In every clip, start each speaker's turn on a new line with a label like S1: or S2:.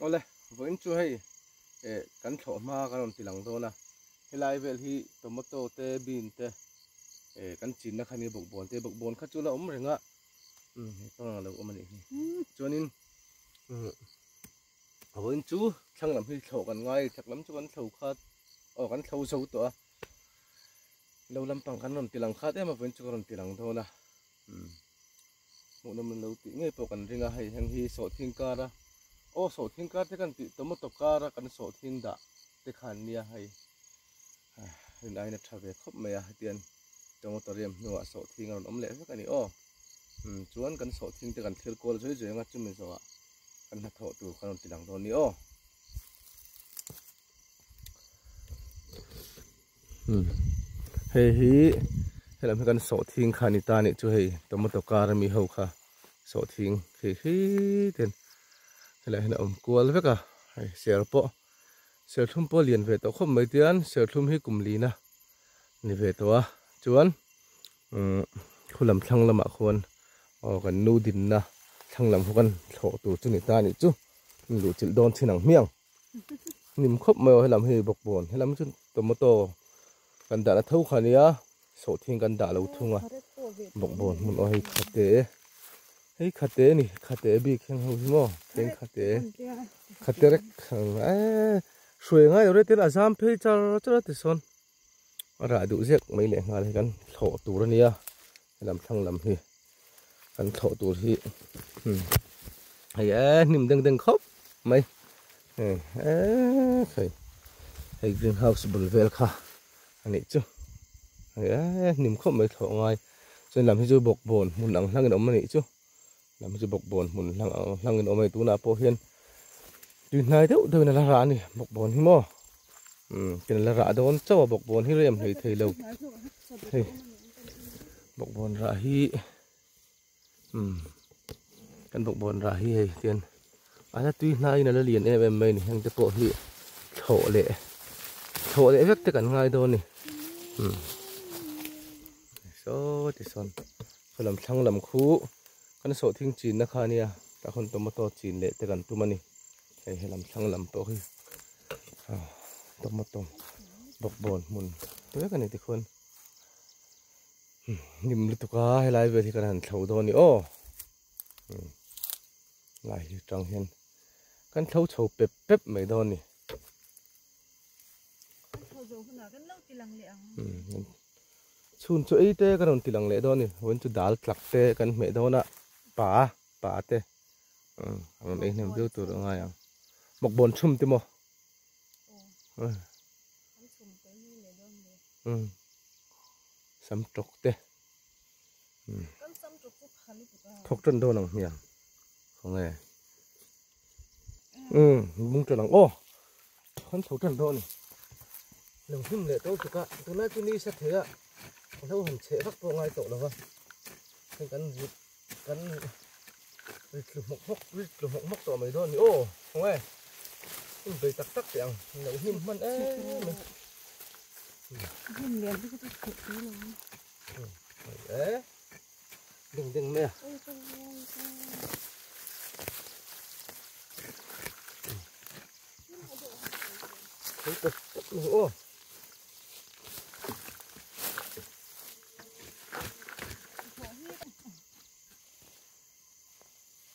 S1: ole voin chu hei kan thlo ma kan on tilang do na helai vel hi tomato te bean te kan chin na khani bok bon kha chu la om renga to lo om ani chuanin voin chu thlang lam hi thlo kan ngai thak lam chu kan thlo khat kan thlo zo to lo lam pang kan on tilang khat em voin chu kan on tilang do na mo nam lo ti ngai po kan ringa hei hang hi so thing kara so thing kar te kan ti tomato kara kan so thing da te khan nia hei rin ai na thave khop me ya tian tomato rem nuwa so thing on om le ka ni chuan kan so thing te kan thil kol joi joi nga chumi zo kan na tho tu kan on tilang do ni hei hi helam kan so thing khani ta ni chu hei tomato kar mi ho kha so thing hi ten helai hena om kual veka hei ser thum po lian ve to khom mai tian ser thum hi kumli na ni ve to chuan khulam thlang lama khon kan nu din na thlang lam kan thlo tu chu ni ta ni chu lu chil don thinang miang nim khop mai helam hi bok bon helam chu tomato kan da la thau khania so thing kan da lo thunga bok bon mun o hei khate ni khate bi kheng ho hi mo kheng khate rek shui ngai ore ten azam phe char te son ra du zek mai le ngal kan thlo tu ra nia lam thang lam hi kan thlo tu hi hei nim deng khop mai hei greenhouse bul vel kha ani chu nim khop mai thlo ngai chen lam hi chu bok bon mun ang hlang om ani chu lam hi chu bok bon mun hlang om ai tu na po hian tu nai deuh na la ra ni bok bon hi mo ken la ra don chaw bok bon hi rem hlei thei lo thei bok bon ra hi kan bok bon ra hi hei tian ana tu nai na la lian em mai ni hang te po hi tho le vek te kan ngai do ni so ti son khalam thlang lam khu kan so thing chin na khania ta khon tomato chin le te kan tu mani hei helam thlang lam po hi tomato bok bon mun te kan ni ti khon nim lu tu ka helai ve thi kan han thlo do ni lai hi tang hian kan thlo chho pep mai do ni chun chu ei te kan on tilang le do ni won chu dal tlak te kan me do na pa te ang ei nem deu tur nga yang mok bon chum ti mo sam tok te thok tron do nang miang không nghe mung tron nang kan thok tron do ni lồng him le to chu ka tu na chu ni sa the a lâu hẳn chế vắt vào ngay tổ là vâng kan rít kan rít lục mốc tổ mấy đôi ô không ai về tắc tiếng nấu him man him liền cái thực tế luôn đừng mẹ ô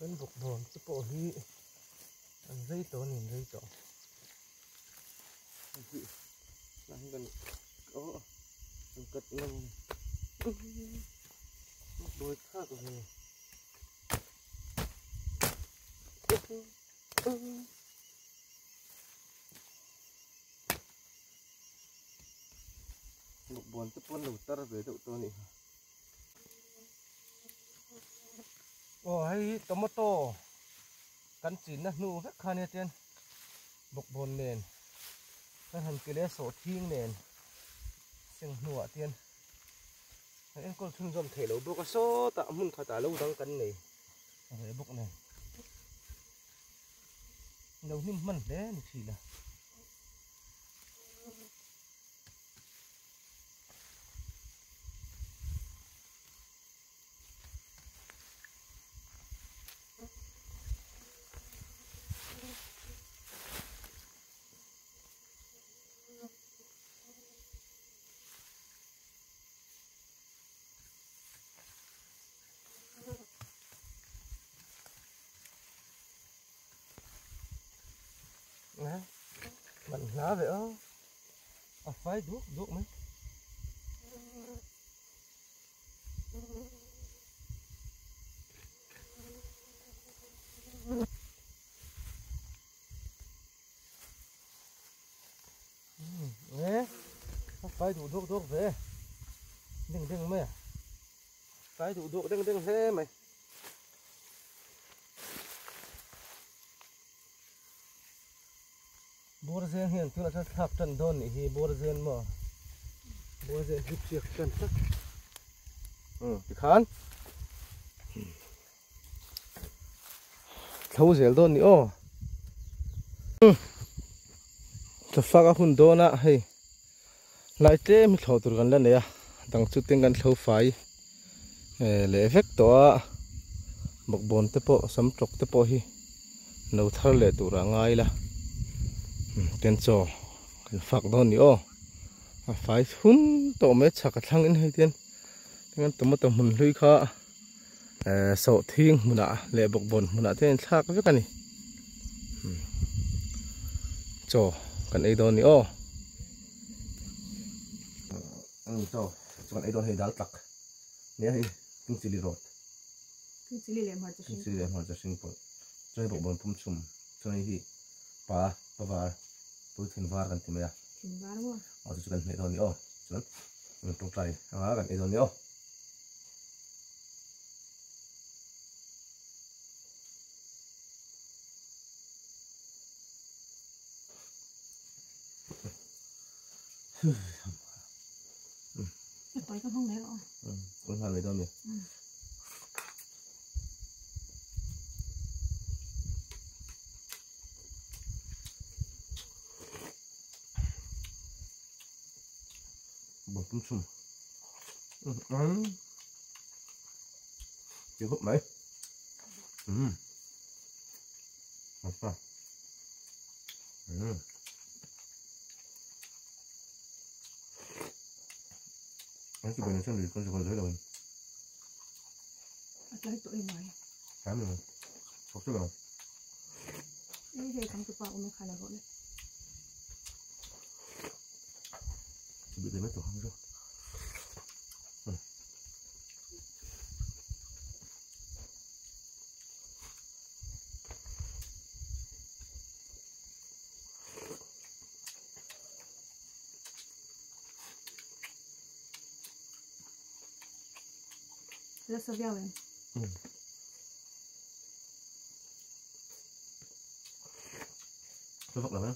S1: kan bok bon chu po hi an rei to nin rei to hi nang kan an kat nang boi kha ko ni bok bon chu pon lo tar ve to ni hay tomato kan chín na nu vek khane ten bok bon nen kan han kele so thing nen sing nuwa ten en kol thun zom thelo bok a so ta mun khata lo dang kan nei he bok nen lo nim man le ni thila lá vậy ó, phải đuốc đuốc mấy. Nè, phải đủ đuốc đuốc về, đừng đừng mày, phải đủ đuốc đừng đừng thế mày. Bor zen hiền tu là tháp trần đôn này thì bor zen mà bor zen hip chiếc trần sắc thì khán thấu dẻo đôn này ô tập phá các hun đôn á hay lại thế mình thấu tur gần lên này à đang chút tiếng gần thấu phải lệ vét to bọc bồn tế po sắm trọc tế po hi nấu thar lệ tur ra ngay là tiền cho phạc đó nữa phải hun tổ mấy chả cái thằng in hay tiền nên tụi mình mình lui khó sổ thiên mình đã lệ bọc bồn mình đã tiền chả cái cái này cho cái ấy đó nữa cho cái ấy đó hay đal tắc nhớ hay kinh xử lý rồi kinh xử lý làm hoạt cho sinh hoạt cho bọc bồn phun sum cho này thì pa var tôi thiên var kan timaya thiên var mo ở chỗ gần này thôi nhỉ chứ mình trong trái gần này thôi nhỉ
S2: tối con không đấy rồi
S1: con hàng này đâu nhỉ bột phun sum chưa hút mấy ngọt quá cái bên này xem con thấy rồi
S2: lấy tụi em mày
S1: khám rồi học chưa rồi
S2: đây thì không tụi bao mình khai là gọn
S1: bị mấy tổ không rồi
S2: rất sâu dẻo em
S1: tôi vọng là mấy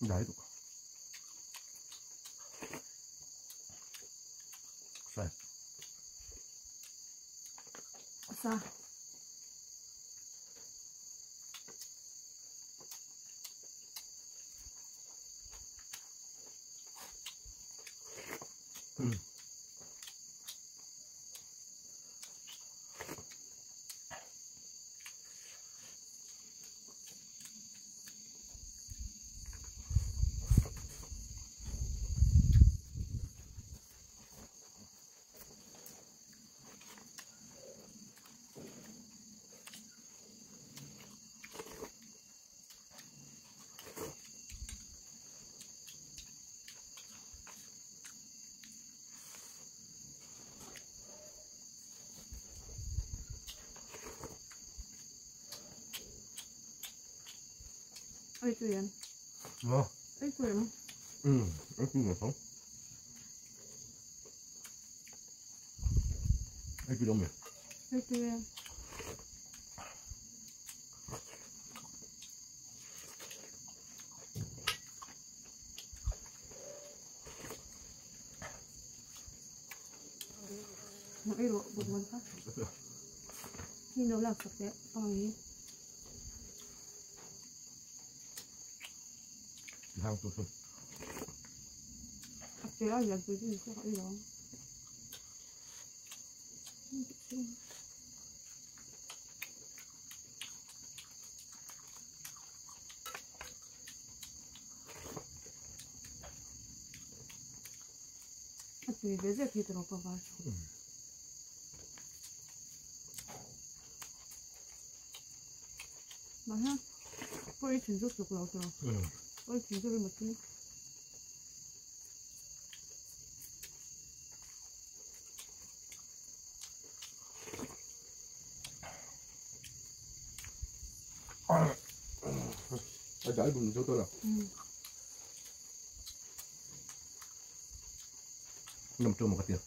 S1: đấy được rồi
S2: sao ấy tụi em ấy tụi em
S1: ấy tụi em không ấy tụi em
S2: ấy tụi em nó ấy rồi bột măng khác khi nấu là sạch sẽ ôi
S1: hàng tuần
S2: thế là gì chứ không phải đó Vì về giờ thì nó có vào mà ha tôi chuyển giúp được rồi tôi chuyển giúp một tí
S1: trái bùn cho tôi nào nằm trong một cái tiệc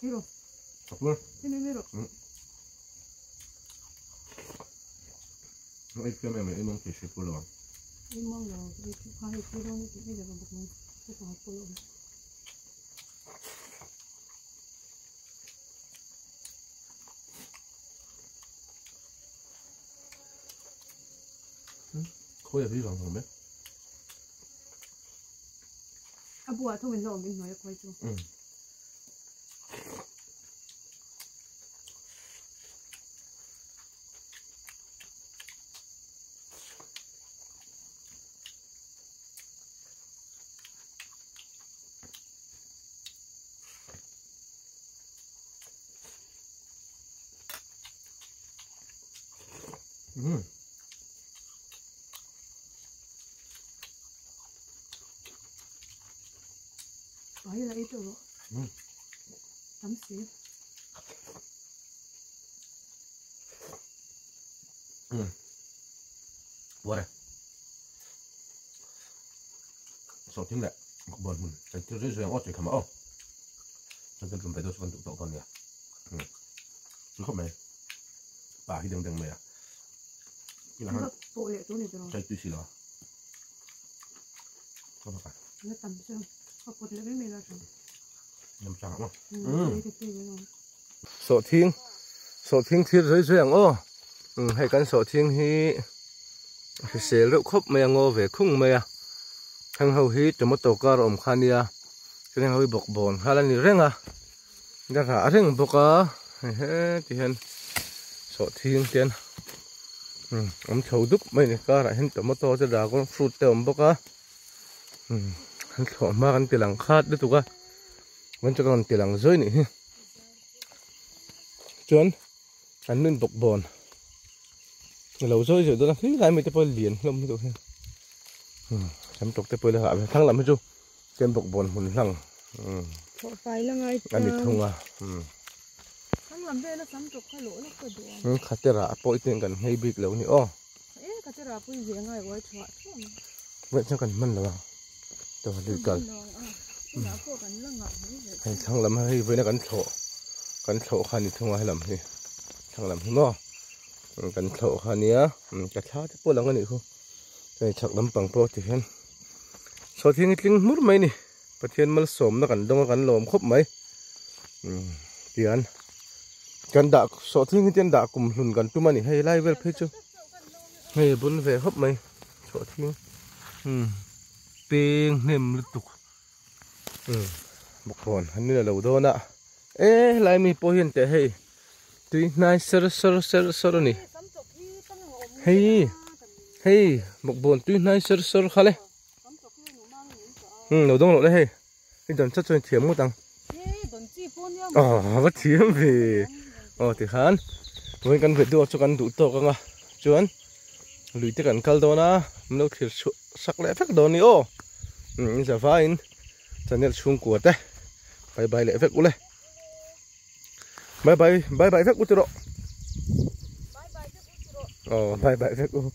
S2: Miro.
S1: Apa?
S2: Ini Miro.
S1: Nó ít em em chỉ xịt pulau.
S2: Emang lah, itu kahit pulau ni kita jangan bukan kita pulau.
S1: Khối là phí vàng không biết.
S2: Abu atau mình lo mình nói quay chú. Đấy là ít rồi. Tắm xíu.
S1: Qua đây. Sau tiếng lại, một bồn mình, cái tiêu rưỡi rưỡi ngót chỉ khám áo. Cho nên cần phải đôi phần tụ tụ con nhỉ. Nó không mày. Bà khi đừng mày à. Cái là
S2: bộ lệ chỗ này rồi.
S1: Trái tùy xì lò. Không phải.
S2: Nó tầm xem. Học bộ lệ với mình là sao?
S1: Nằm chả không? Sổ thiên thiết rưỡi rưỡi ngô. Hay căn sổ thiên hi. Thì xe rượu khóc mày ngô về khung mày à. Thằng hầu hi cho một tổ cá rộm khăn đi à. Cho nên hầu bọc bồn khá là nhiều rừng à. Đã rã rừng bọc à. Thì hên sổ thiên tiền. Ông chầu đúc mấy này cá lại hên tomato cho đã con fruit tôm bọc à. Hên sổ mà con tiền lăng khát đấy tụi cá. Vẫn cho con tiền lăng rơi này. Chuẩn. Anh nên bọc bồn. Lâu rồi rồi tôi đang thấy lại mấy cái bồn liền lắm rồi. Chăm chọc cái bồn là hạ thăng lắm hết chú. Trên bọc bồn hồn lăng.
S2: Phải là ngay.
S1: Anh đi thông à.
S2: Thăng làm về nó chăm chọc cái lỗ nó có đồ.
S1: Khát tê rạ bội tiền cần hay bịt lâu nữa.
S2: Khát tê rạ bội gì ngay quay chọt.
S1: Vậy chắc cần mân là tôi đi cần. Hay thăng lắm hay với nó cần thổ khăn đi thông hay lắm thì thăng lắm không? Cần thổ khăn nhá. Cái tháo thì bôi lăng cái này không? Cái chắc lắm bằng bôi thì hen. Sau khi cái tiếng mút mấy nè, bắt thiên mal sớm nó cần đông cần lồm khóc mấy. Tiền cần đã sau khi cái tiền đã cùng lùn cần tụi mình hay lại về phía chứ. Hay bốn về khóc mấy. Sau khi ping nem lụt tục. Một con hắn như là đầu đô nè. Ê lại mi po hiền tệ hay. Tuy này sơ nè. Hey một bồn tuy này sơ khá lẽ. Đầu đông lộ đấy hay. Cái đòn chất cho thiếm một tăng. Vất thiếm về. Thì khán. Với căn vết đua cho căn đủ tổ cơ ngà. Chuẩn. Lùi tới căn khal đó na. Mình đâu thiệt sắc lẽ phép đó nè ô. Giờ phải. Cho nên xuống của đây. Bye bye lẽ phép của đây. Bye bye phép của tôi độ. Bye bye phép của